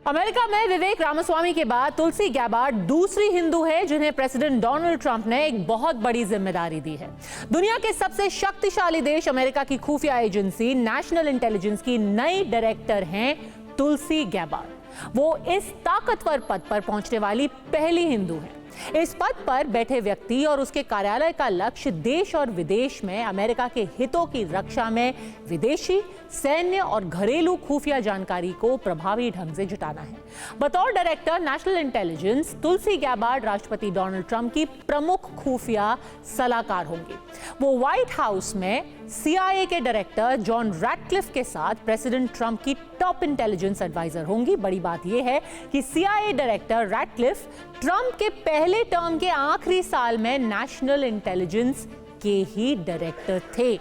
America में विवेक रामास्वामी के बाद तुलसी गैबार्ड दूसरी हिंदू है जिन्हें प्रेसिडेंट डोनाल्ड ट्रंप ने एक बहुत बड़ी जिम्मेदारी दी है। दुनिया के सबसे शक्तिशाली देश अमेरिका की खुफिया एजेंसी नेशनल इंटेलिजेंस की नई डायरेक्टर हैं तुलसी गैबार्ड। वो इस ताकतवर पद पर पहुंचने वाली पहली हिंदू हैं। इस पद पर बैठे व्यक्ति और उसके कार्यालय का लक्ष्य देश और विदेश में अमेरिका के हितों की रक्षा में विदेशी, सैन्य और घरेलू खुफिया जानकारी को प्रभावी ढंग से जुटाना है। बतौर डायरेक्टर नेशनल इंटेलिजेंस, तुलसी गैबार्ड राष्ट्रपति डोनाल्ड ट्रंप की प्रमुख खुफिया सलाहकार होंगी। वो व्हाइट हाउस में CIA के डायरेक्टर जॉन रैटक्लिफ के साथ प्रेसिडेंट ट्रंप की टॉप इंटेलिजेंस एडवाइजर होंगी। बड़ी बात यह है कि CIA डायरेक्टर रैटक्लिफ ट्रंप के पहले टर्म के आखिरी साल में नेशनल इंटेलिजेंस के ही डायरेक्टर थे,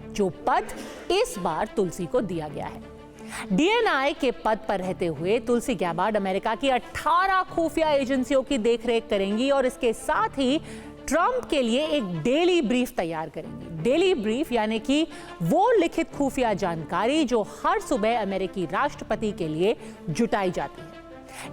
जो पद इस बार तुलसी को दिया गया है। DNI के पद पर रहते हुए तुलसी गैबार्ड अमेरिका की 18 खुफिया एजेंसियों की देखरेख करेंगी और इसके साथ ही ट्रंप के लिए एक डेली ब्रीफ तैयार करेंगी। डेली ब्रीफ यानी कि वो लिखित खुफिया जानकारी जो हर सुबह अमेरिकी राष्ट्रपति के लिए जुटाई जाती है।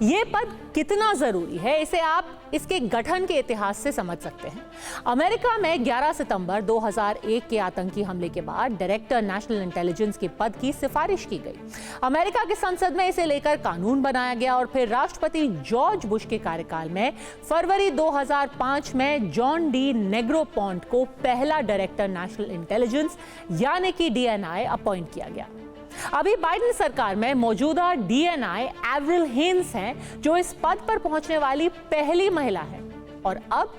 ये पद कितना जरूरी है, इसे आप इसके गठन के इतिहास से समझ सकते हैं। अमेरिका में 11 सितंबर 2001 के आतंकी हमले के बाद डायरेक्टर नेशनल इंटेलिजेंस के पद की सिफारिश की गई। अमेरिका की संसद में इसे लेकर कानून बनाया गया और फिर राष्ट्रपति जॉर्ज बुश के कार्यकाल में फरवरी 2005 में जॉन डी नेग्रोपॉन्ट को पहला डायरेक्टर नेशनल इंटेलिजेंस यानी कि DNI अपॉइंट किया गया। अभी बाइडेन सरकार में मौजूदा DNI एवरिल हेन्स हैं, जो इस पद पर पहुंचने वाली पहली महिला है और अब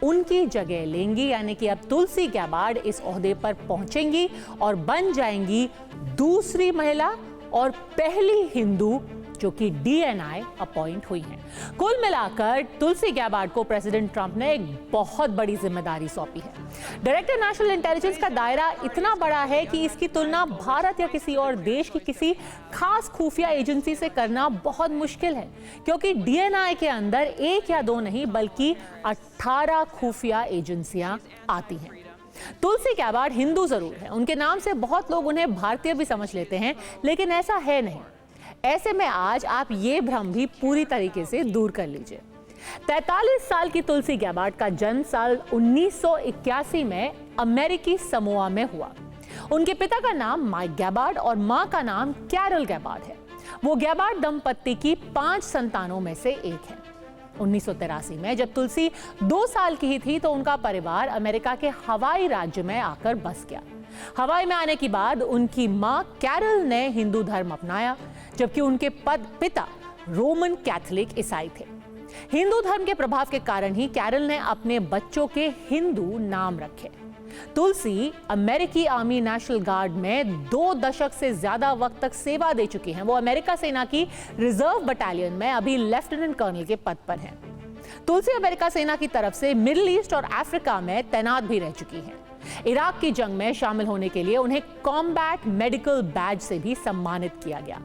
उनकी जगह लेंगी, यानी कि अब तुलसी गैबार्ड इस ओहदे पर पहुंचेंगी और बन जाएंगी दूसरी महिला और पहली हिंदू जो कि DNI अपॉइंट हुई हैं। कुल मिलाकर तुलसी गैबार्ड को प्रेसिडेंट ट्रंप ने एक बहुत बड़ी जिम्मेदारी सौंपी है। डायरेक्टर नेशनल इंटेलिजेंस का दायरा इतना बड़ा है कि इसकी तुलना भारत या किसी और देश की किसी खास खुफिया एजेंसी से करना बहुत मुश्किल है, क्योंकि DNI के अंदर एक या दो नहीं बल्कि 18 खुफिया एजेंसियां आती हैं। तुलसी गैबार्ड हिंदू जरूर है, उनके नाम से बहुत लोग उन्हें भारतीय भी समझ लेते हैं, लेकिन ऐसा है नहीं। ऐसे में आज आप ये भ्रम भी पूरी तरीके से दूर कर लीजिए। 43 साल की तुलसी गैबार्ड का जन्म साल 1981 में अमेरिकी समोआ में हुआ। उनके पिता का नाम माइक गैबार्ड और मां का नाम कैरल गैबार्ड है। वो गैबार्ड दंपत्ति की 5 संतानों में से एक है। 1983 में जब तुलसी 2 साल की ही थी तो उनका परिवार अमेरिका के हवाई राज्य में आकर बस गया। हवाई में आने के बाद उनकी मां कैरल ने हिंदू धर्म अपनाया, जबकि उनके पिता रोमन कैथोलिक ईसाई थे। हिंदू धर्म के प्रभाव के कारण ही कैरल ने अपने बच्चों के हिंदू नाम रखे। तुलसी अमेरिकी आर्मी नेशनल गार्ड में 2 दशक से ज्यादा वक्त तक सेवा दे चुकी हैं। वो अमेरिका सेना की रिजर्व बटालियन में अभी लेफ्टिनेंट कर्नल के पद पर हैं। तुलसी अमेरिका सेना की तरफ से मिडिल ईस्ट और अफ्रीका में तैनात भी रह चुकी हैं। इराक की जंग में शामिल होने के लिए उन्हें कॉम्बैट मेडिकल बैज से भी सम्मानित किया गया।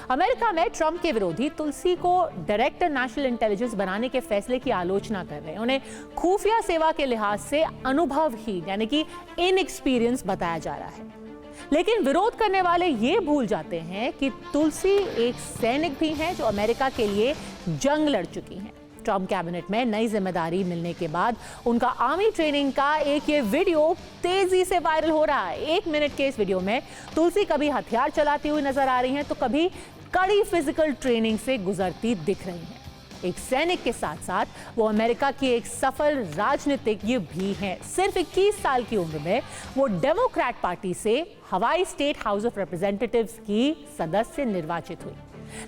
अमेरिका में ट्रंप के विरोधी तुलसी को डायरेक्टर नेशनल इंटेलिजेंस बनाने के फैसले की आलोचना कर रहे हैं। उन्हें खुफिया सेवा के लिहाज से अनुभवहीन यानी कि इनएक्सपीरियंस बताया जा रहा है। लेकिन विरोध करने वाले ये भूल जाते हैं कि तुलसी एक सैनिक भी हैं जो अमेरिका के लिए जंग लड़ चुकी हैं। ट्रंप कैबिनेट में नई जिम्मेदारी मिलने के बाद उनका आर्मी ट्रेनिंग का एक ये वीडियो तेजी से वायरल हो रहा है। 1 मिनट के इस वीडियो में तुलसी कभी हथियार चलाती हुई नजर आ रही हैं तो कभी कड़ी फिजिकल ट्रेनिंग से गुजरती दिख रही हैं। एक सैनिक के साथ साथ वो अमेरिका की एक सफल राजनीतिज्ञ भी हैं। सिर्फ 21 साल की उम्र में वो डेमोक्रेट पार्टी से हवाई स्टेट हाउस ऑफ रिप्रेजेंटेटिव्स की सदस्य निर्वाचित हुई।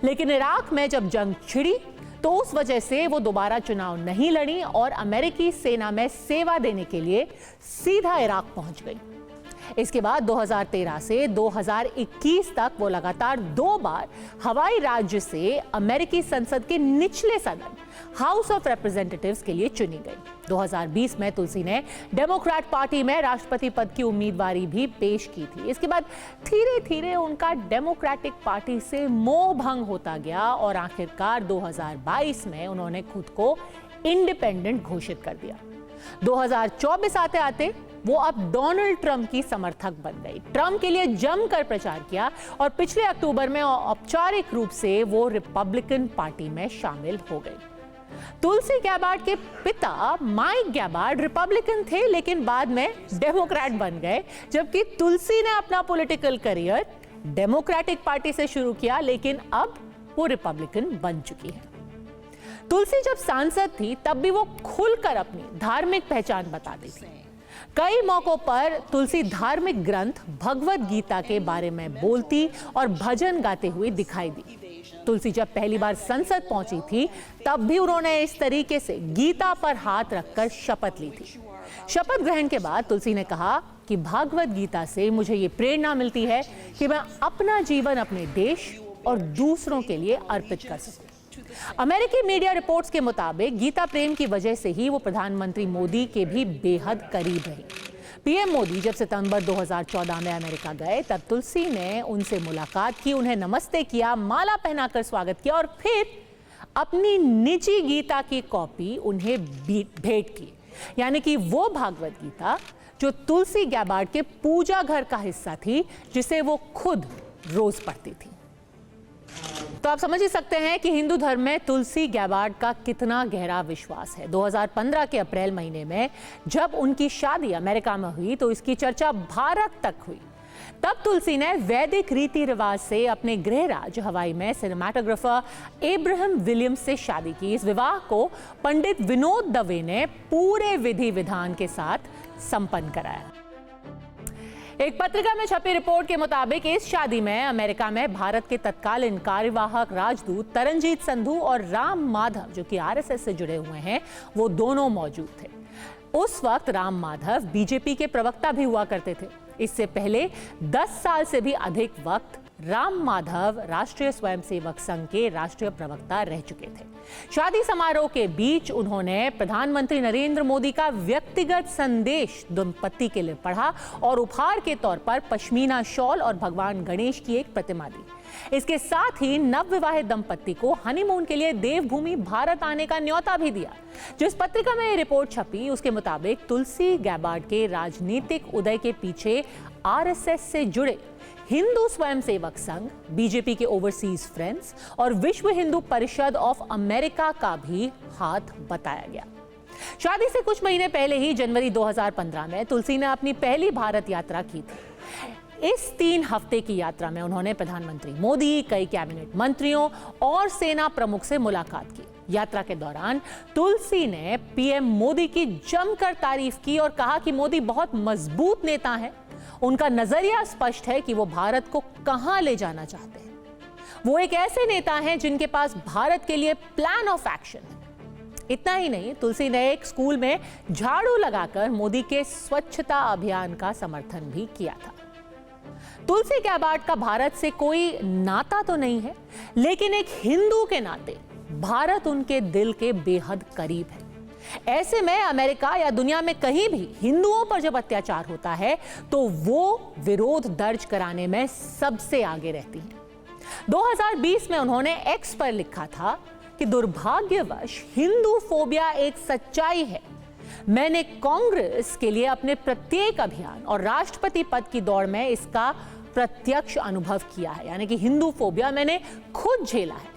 लेकिन इराक में जब जंग छिड़ी तो उस वजह से वो दोबारा चुनाव नहीं लड़ी और अमेरिकी सेना में सेवा देने के लिए सीधा इराक पहुंच गई। इसके बाद 2013 से 2021 तक वो लगातार 2 बार हवाई राज्य से अमेरिकी संसद के निचले सदन हाउस ऑफ रिप्रेजेंटेटिव्स के लिए चुनी गई। 2020 में तुलसी ने डेमोक्रेट पार्टी में राष्ट्रपति पद की उम्मीदवारी भी पेश की थी। इसके बाद धीरे धीरे उनका डेमोक्रेटिक पार्टी से मोह भंग होता गया और आखिरकार 2022 में उन्होंने खुद को इंडिपेंडेंट घोषित कर दिया। 2024 आते आते वो अब डोनाल्ड ट्रंप की समर्थक बन गई, ट्रंप के लिए जमकर प्रचार किया और पिछले अक्टूबर में औपचारिक रूप से वो रिपब्लिकन पार्टी में शामिल हो गई। तुलसी गैबार्ड के पिता माइक गैबार्ड रिपब्लिकन थे, लेकिन बाद में डेमोक्रेट बन गए, जबकि तुलसी ने अपना पॉलिटिकल करियर डेमोक्रेटिक पार्टी से शुरू किया, लेकिन अब वो रिपब्लिकन बन चुकी है। तुलसी जब सांसद थी तब भी वो खुलकर अपनी धार्मिक पहचान बताती थी। कई मौकों पर तुलसी धार्मिक ग्रंथ भगवद गीता के बारे में बोलती और भजन गाते हुए दिखाई दी। तुलसी जब पहली बार संसद पहुंची थी तब भी उन्होंने इस तरीके से गीता पर हाथ रखकर शपथ ली थी। शपथ ग्रहण के बाद तुलसी ने कहा कि भगवद गीता से मुझे ये प्रेरणा मिलती है कि मैं अपना जीवन अपने देश और दूसरों के लिए अर्पित कर सकूं। अमेरिकी मीडिया रिपोर्ट्स के मुताबिक गीता प्रेम की वजह से ही वो प्रधानमंत्री मोदी के भी बेहद करीब रही। पीएम मोदी जब सितंबर 2014 में अमेरिका गए तब तुलसी ने उनसे मुलाकात की, उन्हें नमस्ते किया, माला पहनाकर स्वागत किया और फिर अपनी निजी गीता की कॉपी उन्हें भेंट की। यानी कि वो भागवत गीता जो तुलसी गैबार्ड के पूजा घर का हिस्सा थी, जिसे वो खुद रोज पढ़ती थी। तो आप समझ ही सकते हैं कि हिंदू धर्म में तुलसी गैबार्ड का कितना गहरा विश्वास है। 2015 के अप्रैल महीने में जब उनकी शादी अमेरिका में हुई तो इसकी चर्चा भारत तक हुई। तब तुलसी ने वैदिक रीति रिवाज से अपने गृह राज्य हवाई में सिनेमाटोग्राफर एब्राहम विलियम्स से शादी की। इस विवाह को पंडित विनोद दवे ने पूरे विधि विधान के साथ संपन्न कराया। एक पत्रिका में छपी रिपोर्ट के मुताबिक इस शादी में अमेरिका में भारत के तत्कालीन कार्यवाहक राजदूत तरनजीत संधू और राम माधव, जो कि आरएसएस से जुड़े हुए हैं, वो दोनों मौजूद थे। उस वक्त राम माधव बीजेपी के प्रवक्ता भी हुआ करते थे। इससे पहले 10 साल से भी अधिक वक्त राम माधव राष्ट्रीय स्वयंसेवक संघ के राष्ट्रीय प्रवक्ता रह चुके थे। शादी समारोह के बीच उन्होंने प्रधानमंत्री नरेंद्र मोदी का व्यक्तिगत संदेश दंपति के लिए पढ़ा और उपहार के तौर पर पश्मीना शॉल और भगवान गणेश की एक प्रतिमा दी। इसके साथ ही नवविवाहित दंपति को हनीमून के लिए देवभूमि भारत आने का न्योता भी दिया। जिस पत्रिका में ये रिपोर्ट छपी उसके मुताबिक तुलसी गैबार्ड के राजनीतिक उदय के पीछे आरएसएस से जुड़े हिंदू स्वयंसेवक संघ, बीजेपी के ओवरसीज फ्रेंड्स और विश्व हिंदू परिषद ऑफ अमेरिका का भी हाथ बताया गया। शादी से कुछ महीने पहले ही जनवरी 2015 में तुलसी ने अपनी पहली भारत यात्रा की थी। इस 3 हफ्ते की यात्रा में उन्होंने प्रधानमंत्री मोदी, कई कैबिनेट मंत्रियों और सेना प्रमुख से मुलाकात की। यात्रा के दौरान तुलसी ने पीएम मोदी की जमकर तारीफ की और कहा कि मोदी बहुत मजबूत नेता हैं। उनका नजरिया स्पष्ट है कि वो भारत को कहां ले जाना चाहते हैं। वो एक ऐसे नेता हैं जिनके पास भारत के लिए प्लान ऑफ एक्शन है। इतना ही नहीं, तुलसी ने एक स्कूल में झाड़ू लगाकर मोदी के स्वच्छता अभियान का समर्थन भी किया था। तुलसी गैबार्ड का भारत से कोई नाता तो नहीं है, लेकिन एक हिंदू के नाते भारत उनके दिल के बेहद करीब है। ऐसे में अमेरिका या दुनिया में कहीं भी हिंदुओं पर जब अत्याचार होता है तो वो विरोध दर्ज कराने में सबसे आगे रहती है। 2020 में उन्होंने एक्स पर लिखा था कि दुर्भाग्यवश हिंदू फोबिया एक सच्चाई है। मैंने कांग्रेस के लिए अपने प्रत्येक अभियान और राष्ट्रपति पद की दौड़ में इसका प्रत्यक्ष अनुभव किया है। यानी कि हिंदू फोबिया मैंने खुद झेला है।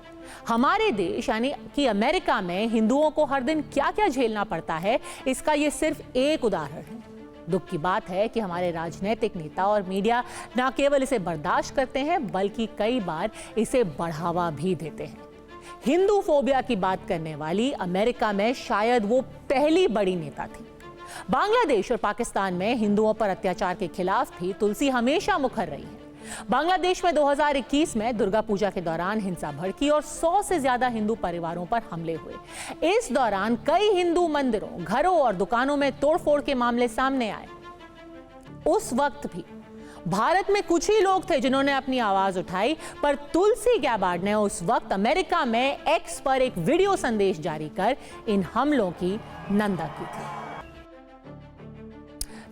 हमारे देश यानी कि अमेरिका में हिंदुओं को हर दिन क्या क्या झेलना पड़ता है, इसका ये सिर्फ एक उदाहरण है। दुख की बात है कि हमारे राजनीतिक नेता और मीडिया न केवल इसे बर्दाश्त करते हैं बल्कि कई बार इसे बढ़ावा भी देते हैं। हिंदू फोबिया की बात करने वाली अमेरिका में शायद वो पहली बड़ी नेता थी। बांग्लादेश और पाकिस्तान में हिंदुओं पर अत्याचार के खिलाफ भी तुलसी हमेशा मुखर रही है। बांग्लादेश में 2021 में दुर्गा पूजा के दौरान हिंसा भड़की और 100 से ज्यादा हिंदू परिवारों पर हमले हुए। इस दौरान कई हिंदू मंदिरों, घरों और दुकानों में तोड़फोड़ के मामले सामने आए। उस वक्त भी भारत में कुछ ही लोग थे जिन्होंने अपनी आवाज उठाई, पर तुलसी गैबार्ड ने उस वक्त अमेरिका में एक्स पर एक वीडियो संदेश जारी कर इन हमलों की निंदा की थी।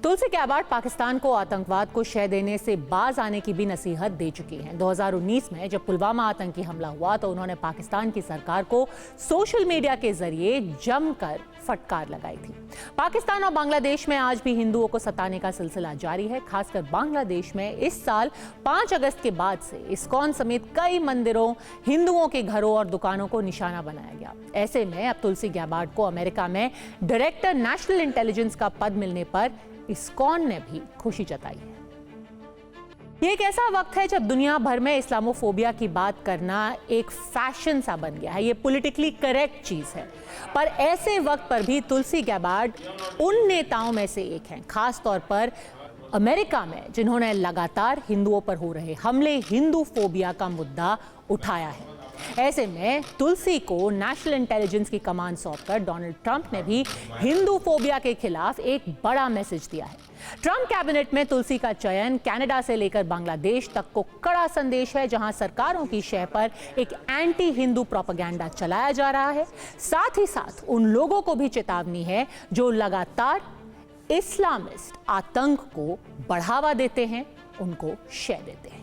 तुलसी गैबार्ड पाकिस्तान को आतंकवाद को शह देने से बाज आने की भी नसीहत दे चुकी हैं। 2019 में जब पुलवामा आतंकी हमला हुआ तो उन्होंने पाकिस्तान की सरकार को सोशल मीडिया के जरिए जमकर फटकार लगाई थी। पाकिस्तान और बांग्लादेश में आज भी हिंदुओं को सताने का सिलसिला जारी है। खासकर बांग्लादेश में इस साल 5 अगस्त के बाद से इस्कॉन समेत कई मंदिरों, हिंदुओं के घरों और दुकानों को निशाना बनाया गया। ऐसे में अब तुलसी गैबार्ड को अमेरिका में डायरेक्टर नेशनल इंटेलिजेंस का पद मिलने पर इस्कॉन ने भी खुशी जताई है। ये एक ऐसा वक्त है जब दुनिया भर में इस्लामोफोबिया की बात करना एक फैशन सा बन गया है। ये पॉलिटिकली करेक्ट चीज है, पर ऐसे वक्त पर भी तुलसी गैबार्ड उन नेताओं में से एक हैं, खास तौर पर अमेरिका में, जिन्होंने लगातार हिंदुओं पर हो रहे हमले, हिंदू फोबिया का मुद्दा उठाया है। ऐसे में तुलसी को नेशनल इंटेलिजेंस की कमान सौंपकर डोनाल्ड ट्रंप ने भी हिंदू फोबिया के खिलाफ एक बड़ा मैसेज दिया है। ट्रंप कैबिनेट में तुलसी का चयन कनाडा से लेकर बांग्लादेश तक को कड़ा संदेश है, जहां सरकारों की शह पर एक एंटी हिंदू प्रोपेगेंडा चलाया जा रहा है। साथ ही साथ उन लोगों को भी चेतावनी है जो लगातार इस्लामिस्ट आतंक को बढ़ावा देते हैं, उनको शह देते हैं।